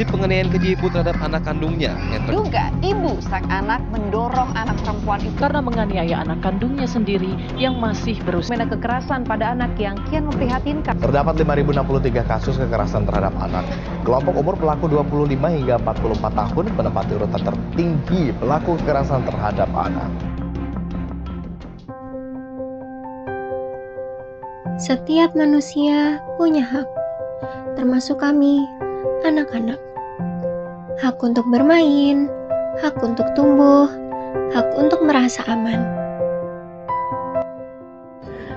Kasus penganiayaan keji ibu terhadap anak kandungnya yang Duga ibu sang anak mendorong anak perempuan itu karena menganiaya anak kandungnya sendiri yang masih berusia. fenomena kekerasan pada anak yang kian memprihatinkan. Terdapat 5.063 kasus kekerasan terhadap anak. Kelompok umur pelaku 25 hingga 44 tahun menempati urutan tertinggi pelaku kekerasan terhadap anak. Setiap manusia punya hak, termasuk kami, anak-anak. Hak untuk bermain, hak untuk tumbuh, hak untuk merasa aman.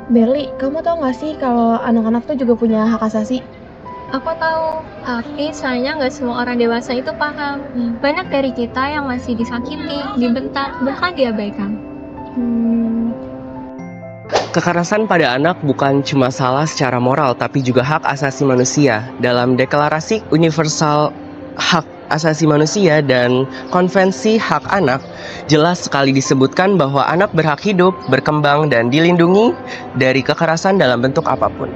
Berli, kamu tahu nggak sih kalau anak-anak tuh juga punya hak asasi? Aku tahu, tapi sayangnya nggak semua orang dewasa itu paham. Banyak dari kita yang masih disakiti, dibentak, bahkan diabaikan. Kekerasan pada anak bukan cuma salah secara moral, tapi juga hak asasi manusia. Dalam Deklarasi Universal Hak Asasi Manusia dan Konvensi Hak Anak, jelas sekali disebutkan bahwa anak berhak hidup, berkembang, dan dilindungi dari kekerasan dalam bentuk apapun.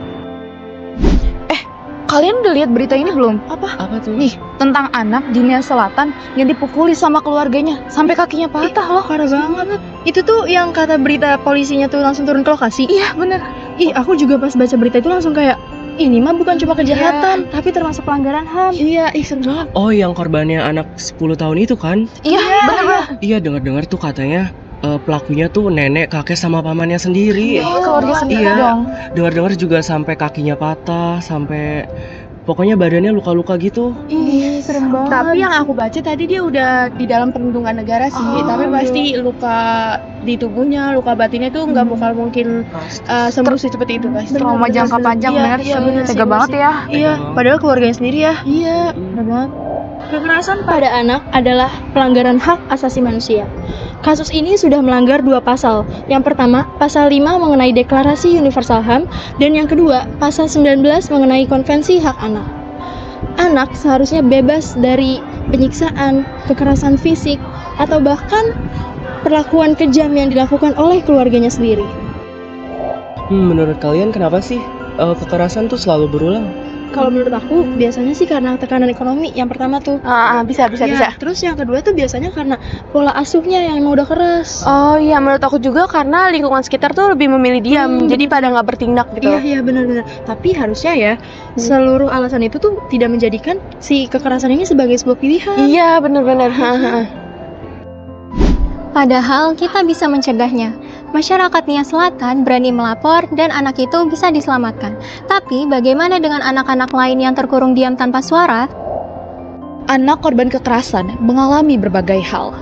Kalian udah lihat berita ini belum? Apa tuh? Nih, tentang anak di Nia Selatan yang dipukuli sama keluarganya sampai kakinya patah loh. Parah banget. Itu tuh yang kata berita polisinya tuh langsung turun ke lokasi. Iya, bener. Ih, aku juga pas baca berita itu langsung kayak, ini mah bukan cuma kejahatan, tapi termasuk pelanggaran HAM. Iya, serem banget. Oh, yang korbannya anak 10 tahun itu kan? Iya, bener. Iya, dengar-dengar tuh katanya pelakunya tuh nenek, kakek, sama pamannya sendiri. Keluarga sendiri Iya. dong. Dengar-dengar juga sampai kakinya patah, sampai pokoknya badannya luka-luka gitu. Ih, serem banget. Tapi yang aku baca tadi dia udah di dalam perlindungan negara sih. Tapi pasti luka di tubuhnya, luka batinnya tuh nggak bakal mungkin sembuh seperti itu guys. Trauma jangka panjang, bener sih. Tega banget ya. Iya, padahal keluarganya sendiri ya. Iya, benar banget. Kekerasan pada anak adalah pelanggaran hak asasi manusia. Kasus ini sudah melanggar dua pasal. Yang pertama, pasal 5 mengenai Deklarasi Universal HAM, dan yang kedua, pasal 19 mengenai Konvensi Hak Anak. Anak seharusnya bebas dari penyiksaan, kekerasan fisik, atau bahkan perlakuan kejam yang dilakukan oleh keluarganya sendiri. Menurut kalian kenapa sih kekerasan tuh selalu berulang? Kalau menurut aku, biasanya sih karena tekanan ekonomi yang pertama tuh. Bisa. Terus yang kedua tuh biasanya karena pola asuhnya yang emang udah keras. Oh iya, menurut aku juga karena lingkungan sekitar tuh lebih memilih diam, jadi pada nggak bertindak gitu. Iya benar-benar. Tapi harusnya ya seluruh alasan itu tuh tidak menjadikan si kekerasan ini sebagai sebuah pilihan. Iya, benar-benar. Padahal kita bisa mencegahnya. Masyarakat Nia Selatan berani melapor dan anak itu bisa diselamatkan. Tapi bagaimana dengan anak-anak lain yang terkurung diam tanpa suara? Anak korban kekerasan mengalami berbagai hal.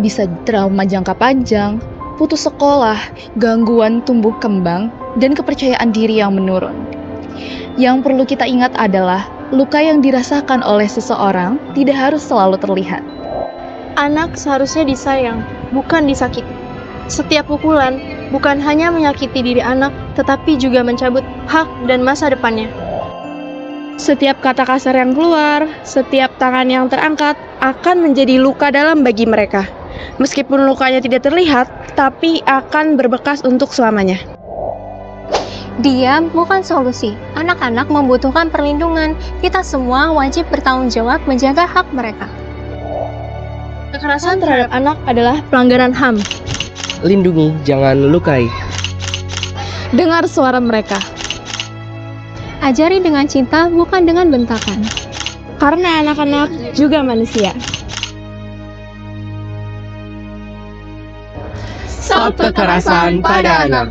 Bisa trauma jangka panjang, putus sekolah, gangguan tumbuh kembang, dan kepercayaan diri yang menurun. Yang perlu kita ingat adalah luka yang dirasakan oleh seseorang tidak harus selalu terlihat. Anak seharusnya disayang, bukan disakiti. Setiap pukulan bukan hanya menyakiti diri anak, tetapi juga mencabut hak dan masa depannya. Setiap kata kasar yang keluar, setiap tangan yang terangkat akan menjadi luka dalam bagi mereka. Meskipun lukanya tidak terlihat, tapi akan berbekas untuk selamanya. Diam bukan solusi. Anak-anak membutuhkan perlindungan. Kita semua wajib bertanggung jawab menjaga hak mereka. Kekerasan terhadap anak adalah pelanggaran HAM. Lindungi, jangan lukai. Dengar suara mereka. Ajari dengan cinta, bukan dengan bentakan. Karena anak-anak juga manusia. Stop kekerasan pada anak.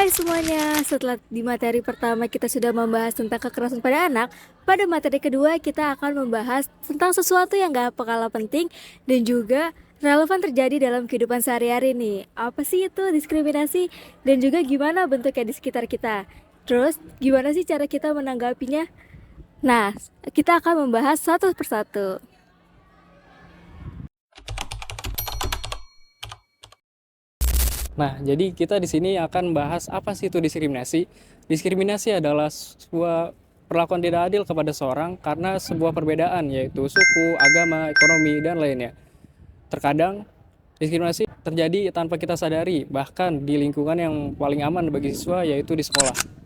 Hai semuanya, setelah di materi pertama kita sudah membahas tentang kekerasan pada anak, pada materi kedua kita akan membahas tentang sesuatu yang gak kalah penting dan juga relevan terjadi dalam kehidupan sehari-hari nih. Apa sih itu diskriminasi dan juga gimana bentuknya di sekitar kita? Terus gimana sih cara kita menanggapinya? Nah, kita akan membahas satu persatu. Nah, jadi kita di sini akan bahas apa sih itu diskriminasi. Diskriminasi adalah sebuah perlakuan tidak adil kepada seorang karena sebuah perbedaan, yaitu suku, agama, ekonomi, dan lainnya. Terkadang diskriminasi terjadi tanpa kita sadari, bahkan di lingkungan yang paling aman bagi siswa, yaitu di sekolah.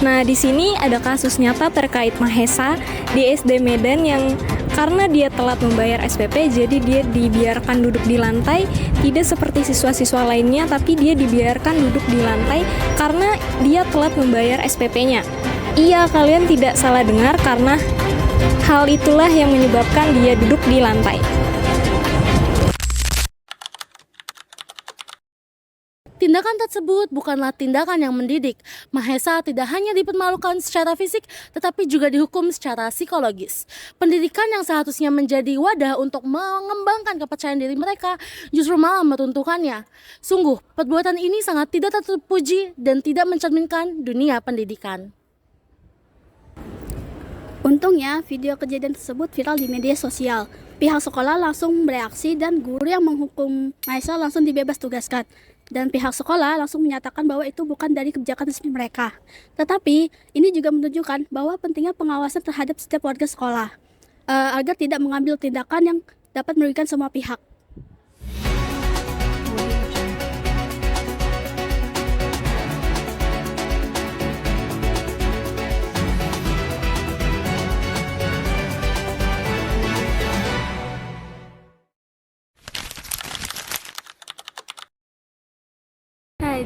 Nah, di sini ada kasus nyata terkait Mahesa di SD Medan yang karena dia telat membayar SPP, jadi dia dibiarkan duduk di lantai, tidak seperti siswa-siswa lainnya, tapi dia dibiarkan duduk di lantai karena dia telat membayar SPP-nya. Iya, kalian tidak salah dengar karena hal itulah yang menyebabkan dia duduk di lantai. Tindakan tersebut bukanlah tindakan yang mendidik. Mahesa tidak hanya dipermalukan secara fisik, tetapi juga dihukum secara psikologis. Pendidikan yang seharusnya menjadi wadah untuk mengembangkan kepercayaan diri mereka, justru malah meruntuhkannya. Sungguh, perbuatan ini sangat tidak terpuji dan tidak mencerminkan dunia pendidikan. Untungnya, video kejadian tersebut viral di media sosial. Pihak sekolah langsung bereaksi dan guru yang menghukum Mahesa langsung dibebas tugaskan. Dan pihak sekolah langsung menyatakan bahwa itu bukan dari kebijakan resmi mereka. Tetapi, ini juga menunjukkan bahwa pentingnya pengawasan terhadap setiap warga sekolah, agar tidak mengambil tindakan yang dapat merugikan semua pihak.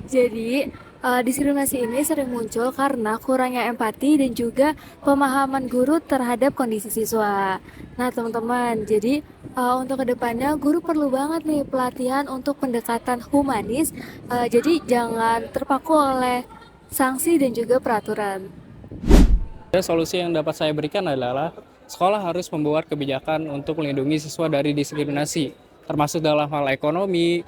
Jadi, diskriminasi ini sering muncul karena kurangnya empati dan juga pemahaman guru terhadap kondisi siswa. Nah, teman-teman, jadi untuk kedepannya guru perlu banget nih pelatihan untuk pendekatan humanis. Jadi, jangan terpaku oleh sanksi dan juga peraturan. Solusi yang dapat saya berikan adalah sekolah harus membuat kebijakan untuk melindungi siswa dari diskriminasi, termasuk dalam hal ekonomi,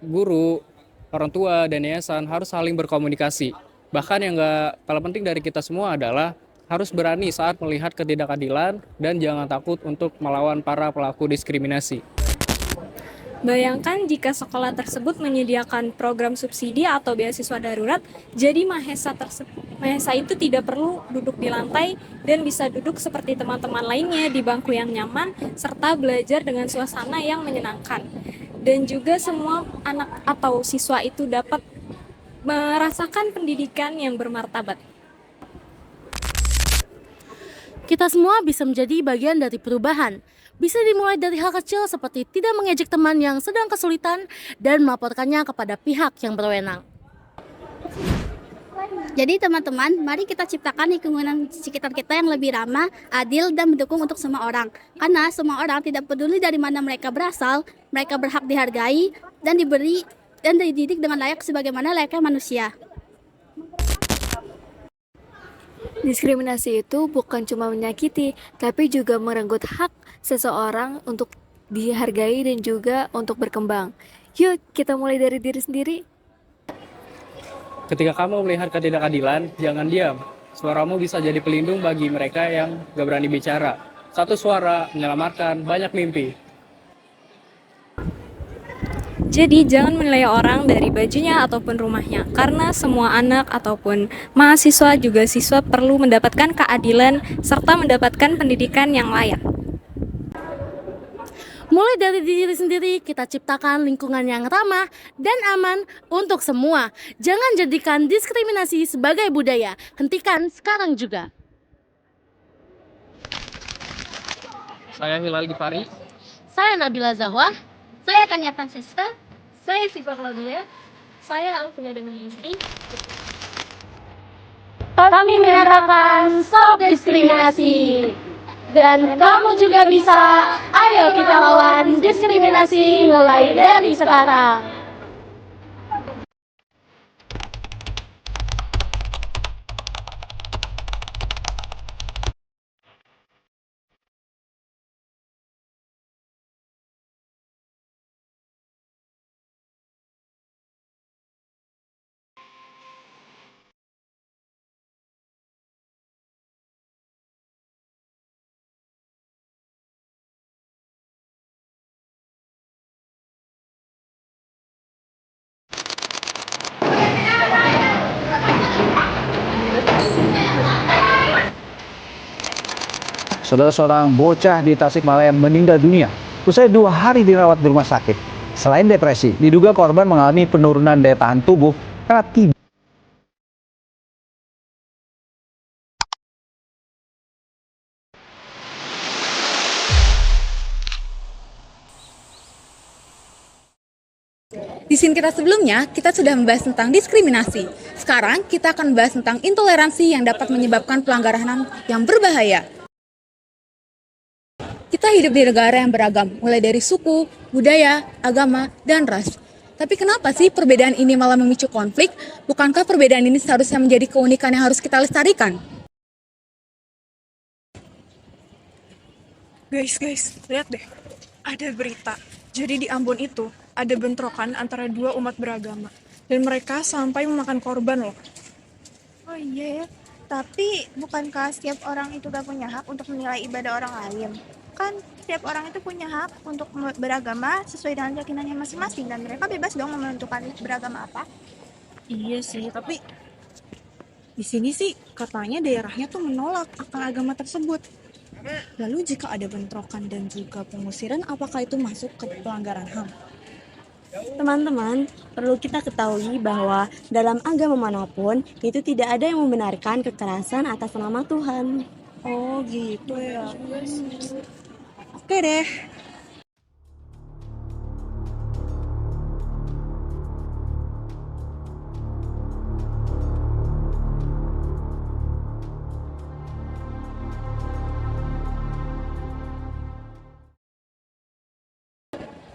guru, orang tua, dan yayasan harus saling berkomunikasi. Bahkan yang gak kalah penting dari kita semua adalah harus berani saat melihat ketidakadilan dan jangan takut untuk melawan para pelaku diskriminasi. Bayangkan jika sekolah tersebut menyediakan program subsidi atau beasiswa darurat, jadi Mahesa itu tidak perlu duduk di lantai dan bisa duduk seperti teman-teman lainnya di bangku yang nyaman serta belajar dengan suasana yang menyenangkan. Dan juga semua anak atau siswa itu dapat merasakan pendidikan yang bermartabat. Kita semua bisa menjadi bagian dari perubahan. Bisa dimulai dari hal kecil seperti tidak mengejek teman yang sedang kesulitan dan melaporkannya kepada pihak yang berwenang. Jadi teman-teman, mari kita ciptakan lingkungan sekitar kita yang lebih ramah, adil, dan mendukung untuk semua orang. Karena semua orang tidak peduli dari mana mereka berasal, mereka berhak dihargai dan diberi dan dididik dengan layak sebagaimana layaknya manusia. Diskriminasi itu bukan cuma menyakiti, tapi juga merenggut hak seseorang untuk dihargai dan juga untuk berkembang. Yuk, kita mulai dari diri sendiri. Ketika kamu melihat ketidakadilan, jangan diam. Suaramu bisa jadi pelindung bagi mereka yang gak berani bicara. Satu suara menyelamatkan banyak mimpi. Jadi jangan menilai orang dari bajunya ataupun rumahnya, karena semua anak ataupun mahasiswa juga siswa perlu mendapatkan keadilan serta mendapatkan pendidikan yang layak. Mulai dari diri sendiri, kita ciptakan lingkungan yang ramah dan aman untuk semua. Jangan jadikan diskriminasi sebagai budaya. Hentikan sekarang juga. Saya Hilal Gifari. Saya Nabila Zahwa. Saya Tanya Francisca. Saya simak lagunya. Saya punya dengan istri. Kami menyatakan stop diskriminasi. Dan kamu juga bisa. Ayo kita lawan diskriminasi mulai dari sekarang. Saudara, seorang bocah di Tasikmalaya meninggal dunia usai 2 hari dirawat di rumah sakit. Selain depresi, diduga korban mengalami penurunan daya tahan tubuh karena tidak. Di scene kita sebelumnya, kita sudah membahas tentang diskriminasi. Sekarang, kita akan membahas tentang intoleransi yang dapat menyebabkan pelanggaran yang berbahaya. Kita hidup di negara yang beragam, mulai dari suku, budaya, agama, dan ras. Tapi kenapa sih perbedaan ini malah memicu konflik? Bukankah perbedaan ini seharusnya menjadi keunikan yang harus kita lestarikan? Guys, lihat deh. Ada berita. Jadi di Ambon itu ada bentrokan antara 2 umat beragama. Dan mereka sampai memakan korban loh. Oh iya ya, tapi bukankah setiap orang itu gak punya hak untuk menilai ibadah orang lain? Kan setiap orang itu punya hak untuk beragama sesuai dengan keyakinannya masing-masing. Dan mereka bebas dong menentukan beragama apa. Iya sih, tapi di sini sih katanya daerahnya tuh menolak akan agama tersebut. Lalu jika ada bentrokan dan juga pengusiran, apakah itu masuk ke pelanggaran HAM? Teman-teman, perlu kita ketahui bahwa dalam agama manapun itu tidak ada yang membenarkan kekerasan atas nama Tuhan. Oh gitu ya. Oke deh.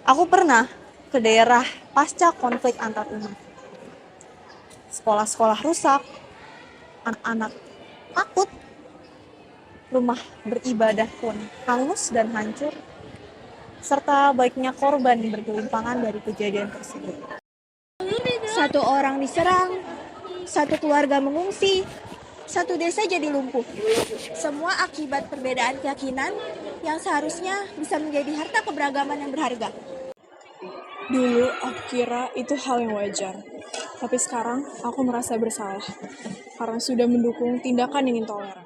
Aku pernah ke daerah pasca konflik antar umat. Sekolah-sekolah rusak, anak-anak takut, rumah beribadah pun hangus dan hancur, serta baiknya korban bergelimpangan dari kejadian tersebut. Satu orang diserang, satu keluarga mengungsi, satu desa jadi lumpuh. Semua akibat perbedaan keyakinan yang seharusnya bisa menjadi harta keberagaman yang berharga. Dulu aku kira itu hal yang wajar, tapi sekarang aku merasa bersalah karena sudah mendukung tindakan yang intoleran.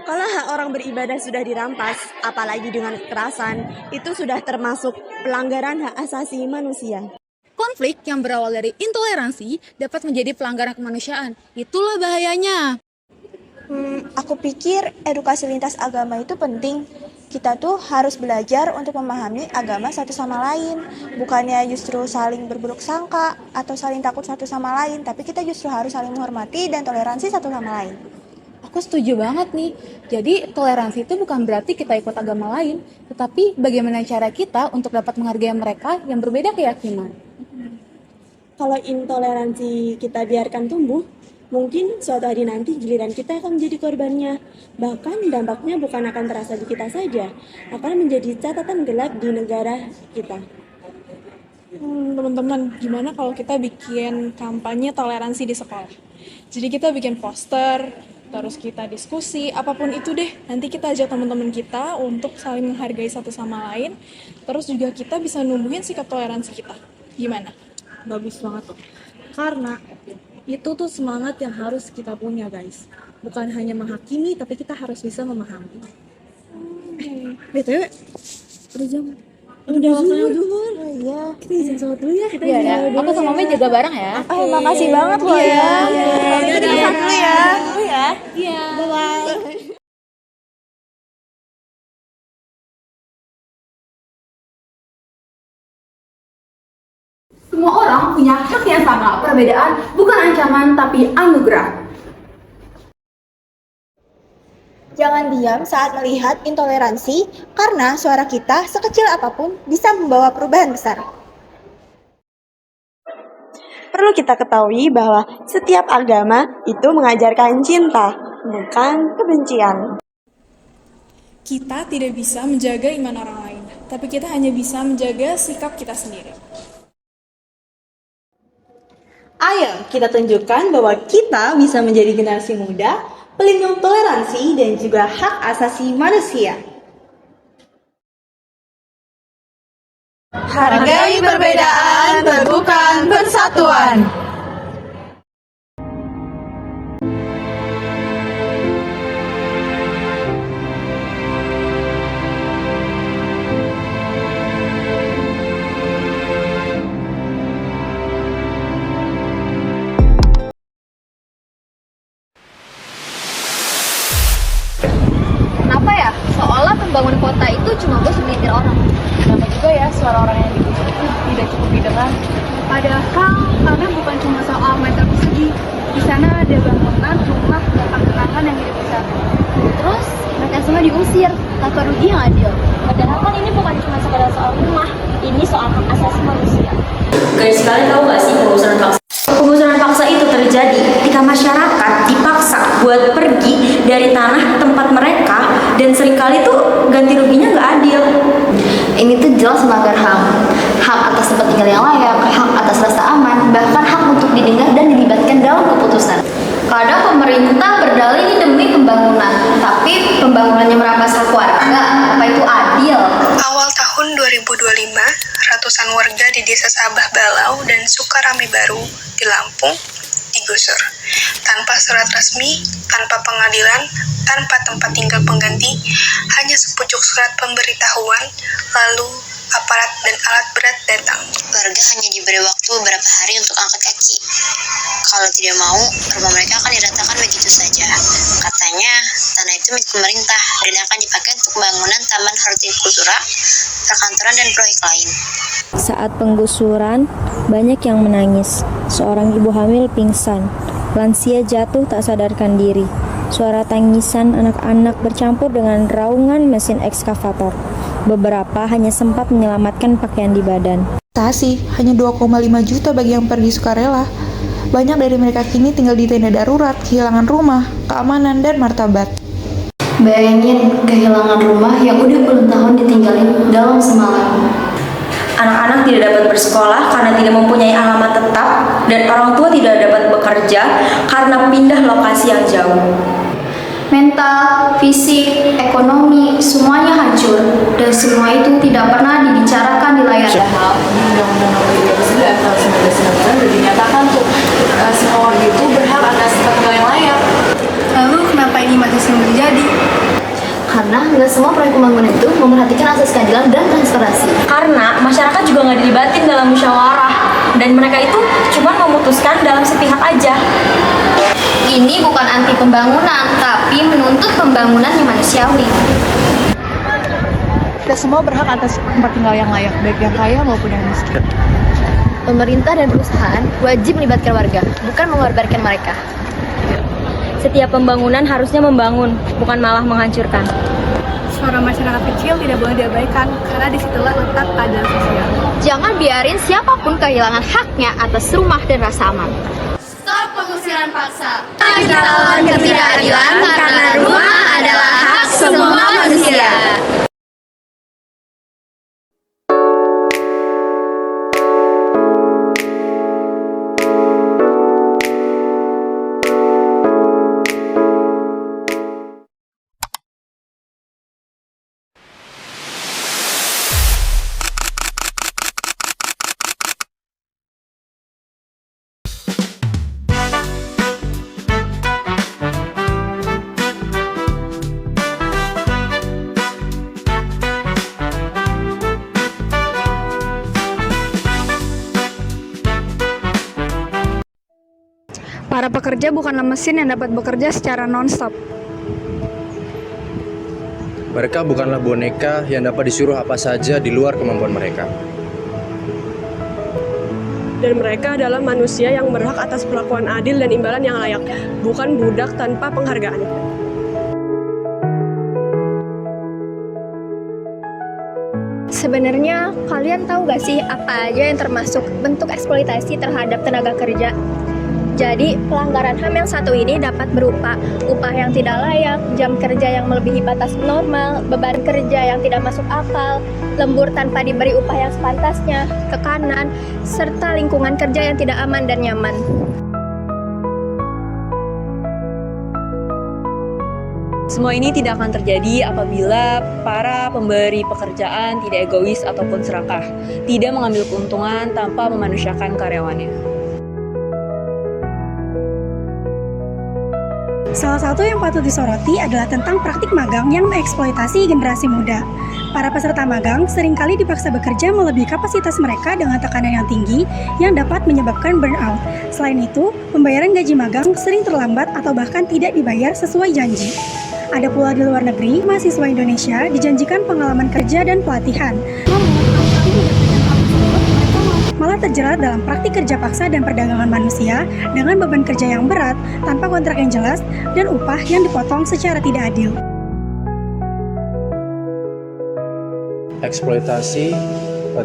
Kalau hak orang beribadah sudah dirampas, apalagi dengan kekerasan, itu sudah termasuk pelanggaran hak asasi manusia. Konflik yang berawal dari intoleransi dapat menjadi pelanggaran kemanusiaan. Itulah bahayanya. Aku pikir edukasi lintas agama itu penting. Kita tuh harus belajar untuk memahami agama satu sama lain. Bukannya justru saling berburuk sangka atau saling takut satu sama lain, tapi kita justru harus saling menghormati dan toleransi satu sama lain. Aku setuju banget nih. Jadi toleransi itu bukan berarti kita ikut agama lain, tetapi bagaimana cara kita untuk dapat menghargai mereka yang berbeda keyakinan. Kalau intoleransi kita biarkan tumbuh, mungkin suatu hari nanti giliran kita akan menjadi korbannya. Bahkan dampaknya bukan akan terasa di kita saja, akan menjadi catatan gelap di negara kita. Teman-teman, gimana kalau kita bikin kampanye toleransi di sekolah? Jadi kita bikin poster, terus kita diskusi, apapun itu deh. Nanti kita ajak teman-teman kita untuk saling menghargai satu sama lain. Terus juga kita bisa numbuhin sikap toleransi kita. Gimana? Bagus banget tuh. Karena itu tuh semangat yang harus kita punya, guys. Bukan hanya menghakimi, tapi kita harus bisa memahami. BTW, udah jam. Udah waktunya zuhur. Oh iya. Kita izin sholat dulu ya. Iya ya. Aku sama Mami jaga bareng ya. Makasih banget loh ya. Kita Kita dulu ya. Iya. Bye-bye. Semua orang punya hak yang sama. Perbedaan bukan ancaman tapi anugerah. Jangan diam saat melihat intoleransi, karena suara kita sekecil apapun bisa membawa perubahan besar. Perlu kita ketahui bahwa setiap agama itu mengajarkan cinta, bukan kebencian. Kita tidak bisa menjaga iman orang lain, tapi kita hanya bisa menjaga sikap kita sendiri. Ayo kita tunjukkan bahwa kita bisa menjadi generasi muda, pelindung toleransi dan juga hak asasi manusia. Hargai perbedaan, bukan persatuan. Kenapa ya? Seolah pembangunan kota itu cuma buat segelintir orang. Kenapa juga ya suara orang yang dibutuh itu tidak cukup didengar? Padahal karena bukan cuma soal meter persegi. Di sana ada bangunan, rumah, dan kenangan yang hidup besar. Terus mereka semua diusir tanpa rugi yang adil. Padahal kan ini bukan cuma sekedar soal rumah, ini soal hak asasi manusia. Guys, kalian tahu gak sih penggusuran paksa? Penggusuran paksa itu terjadi ketika masyarakat dipaksa buat pergi dari tanah tempat mereka, dan seringkali tuh ganti ruginya nggak adil. Ini tuh jelas melanggar HAM. Hak atas tempat tinggal yang layak, hak atas rasa aman, bahkan hak untuk didengar dan dilibatkan dalam keputusan. Kadang pemerintah berdalih ini demi pembangunan, tapi pembangunannya merampas hak warga. Apa itu adil? Awal tahun 2025, ratusan warga di Desa Sabah Balau dan Sukarami Baru di Lampung digusur. Tanpa surat resmi, tanpa pengadilan, tanpa tempat tinggal pengganti, hanya sepucuk surat pemberitahuan, lalu aparat dan alat berat datang. Warga hanya diberi waktu beberapa hari untuk angkat kaki. Kalau tidak mau, rumah mereka akan diratakan begitu saja. Katanya, tanah itu milik pemerintah dan akan dipakai untuk pembangunan taman hortikultura, perkantoran, dan proyek lain. Saat penggusuran, banyak yang menangis. Seorang ibu hamil pingsan. Lansia jatuh tak sadarkan diri. Suara tangisan anak-anak bercampur dengan raungan mesin ekskavator. Beberapa hanya sempat menyelamatkan pakaian di badan. Sih, hanya 2,5 juta bagi yang pergi sukarela. Banyak dari mereka kini tinggal di tenda darurat, kehilangan rumah, keamanan, dan martabat. Bayangin kehilangan rumah yang udah puluhan tahun ditinggalin dalam semalam. Anak-anak tidak dapat bersekolah karena tidak mempunyai alamat tetap, dan orang tua tidak dapat bekerja karena pindah lokasi yang jauh. Mental, fisik, ekonomi, semuanya hancur. Dan semua itu tidak pernah dibicarakan di layar. Padahal Undang-Undang Nomor 39 tahun 1999 sudah dinyatakan tuh semua warga itu berhak atas tempat tinggal yang layak. Lalu kenapa ini masih sering terjadi? Karena nggak semua proyek pembangunan itu memperhatikan asas keadilan dan transparansi. Karena masyarakat juga nggak dilibatin dalam musyawarah, dan mereka itu cuma memutuskan dalam sepihak aja. Ini bukan anti pembangunan, tapi menuntut pembangunan yang manusiawi. Kita semua berhak atas tempat tinggal yang layak, baik yang kaya maupun yang miskin. Pemerintah dan perusahaan wajib melibatkan warga, bukan mengorbankan mereka. Setiap pembangunan harusnya membangun, bukan malah menghancurkan. Suara masyarakat kecil tidak boleh diabaikan, karena disitulah letak keadilan sosial. Jangan biarin siapapun kehilangan haknya atas rumah dan rasa aman. Stop pengusiran paksa. Kita lawan ketidakadilan karena rumah adalah hak semua manusia. Para pekerja bukanlah mesin yang dapat bekerja secara non-stop. Mereka bukanlah boneka yang dapat disuruh apa saja di luar kemampuan mereka. dan mereka adalah manusia yang berhak atas perlakuan adil dan imbalan yang layak, bukan budak tanpa penghargaan. Sebenarnya kalian tahu gak sih apa aja yang termasuk bentuk eksploitasi terhadap tenaga kerja? Jadi pelanggaran HAM yang satu ini dapat berupa upah yang tidak layak, jam kerja yang melebihi batas normal, beban kerja yang tidak masuk akal, lembur tanpa diberi upah yang sepantasnya, tekanan, serta lingkungan kerja yang tidak aman dan nyaman. Semua ini tidak akan terjadi apabila para pemberi pekerjaan tidak egois ataupun serakah, tidak mengambil keuntungan tanpa memanusiakan karyawannya. Salah satu yang patut disoroti adalah tentang praktik magang yang mengeksploitasi generasi muda. Para peserta magang seringkali dipaksa bekerja melebihi kapasitas mereka dengan tekanan yang tinggi yang dapat menyebabkan burnout. Selain itu, pembayaran gaji magang sering terlambat atau bahkan tidak dibayar sesuai janji. Ada pula di luar negeri, mahasiswa Indonesia dijanjikan pengalaman kerja dan pelatihan, malah terjerat dalam praktik kerja paksa dan perdagangan manusia dengan beban kerja yang berat, tanpa kontrak yang jelas, dan upah yang dipotong secara tidak adil. Eksploitasi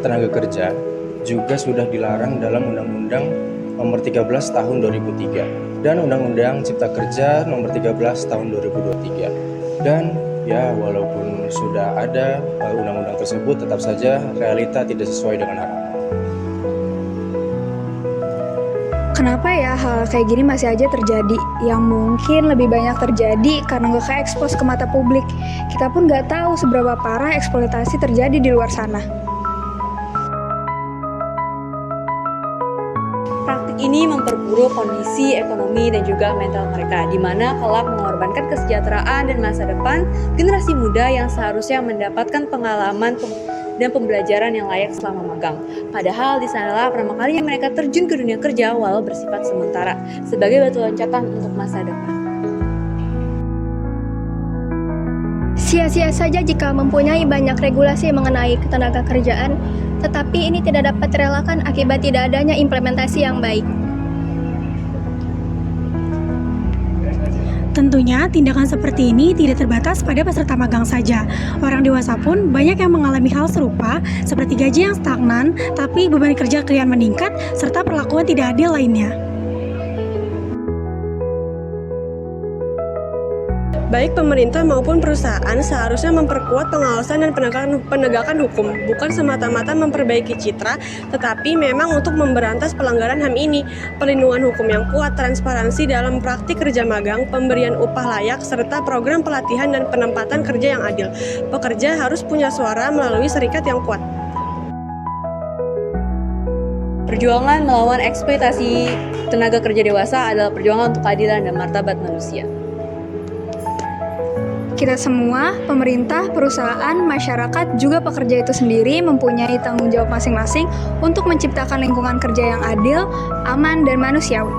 tenaga kerja juga sudah dilarang dalam Undang-Undang Nomor 13 Tahun 2003 dan Undang-Undang Cipta Kerja Nomor 13 Tahun 2023. Dan ya, walaupun sudah ada undang-undang tersebut, tetap saja realita tidak sesuai dengan harapan. Kenapa ya hal kayak gini masih aja terjadi? Yang mungkin lebih banyak terjadi karena nggak ke-expose ke mata publik. Kita pun nggak tahu seberapa parah eksploitasi terjadi di luar sana. Praktik ini memperburuk kondisi ekonomi dan juga mental mereka, di mana kelak mengorbankan kesejahteraan dan masa depan generasi muda yang seharusnya mendapatkan pengalaman dan pembelajaran yang layak selama magang. Padahal di sanalah pertama kalinya mereka terjun ke dunia kerja walau bersifat sementara, sebagai batu loncatan untuk masa depan. Sia-sia saja jika mempunyai banyak regulasi mengenai ketenaga kerjaan, tetapi ini tidak dapat direlakan akibat tidak adanya implementasi yang baik. Tentunya tindakan seperti ini tidak terbatas pada peserta magang saja. Orang dewasa pun banyak yang mengalami hal serupa, seperti gaji yang stagnan, tapi beban kerja kian meningkat, serta perlakuan tidak adil lainnya. Baik pemerintah maupun perusahaan seharusnya memperkuat pengawasan dan penegakan hukum, bukan semata-mata memperbaiki citra, tetapi memang untuk memberantas pelanggaran HAM ini. Perlindungan hukum yang kuat, transparansi dalam praktik kerja magang, pemberian upah layak, serta program pelatihan dan penempatan kerja yang adil. Pekerja harus punya suara melalui serikat yang kuat. Perjuangan melawan eksploitasi tenaga kerja dewasa adalah perjuangan untuk keadilan dan martabat manusia. Kita semua, pemerintah, perusahaan, masyarakat, juga pekerja itu sendiri mempunyai tanggung jawab masing-masing untuk menciptakan lingkungan kerja yang adil, aman, dan manusiawi.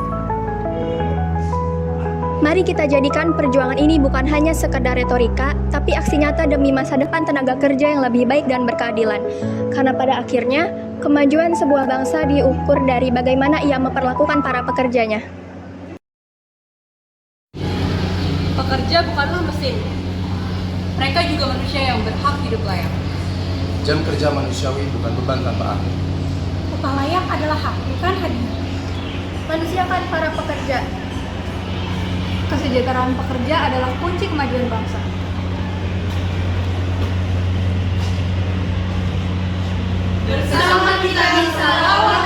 Mari kita jadikan perjuangan ini bukan hanya sekedar retorika, tapi aksi nyata demi masa depan tenaga kerja yang lebih baik dan berkeadilan. Karena pada akhirnya, kemajuan sebuah bangsa diukur dari bagaimana ia memperlakukan para pekerjanya. Pekerja bukanlah mesin. Mereka juga manusia yang berhak hidup layak. Jam kerja manusiawi bukan beban tanpa akhir. Upah layak adalah hak, bukan hadiah. Manusiakan para pekerja. Kesejahteraan pekerja adalah kunci kemajuan bangsa. Bersama kita bisa lawan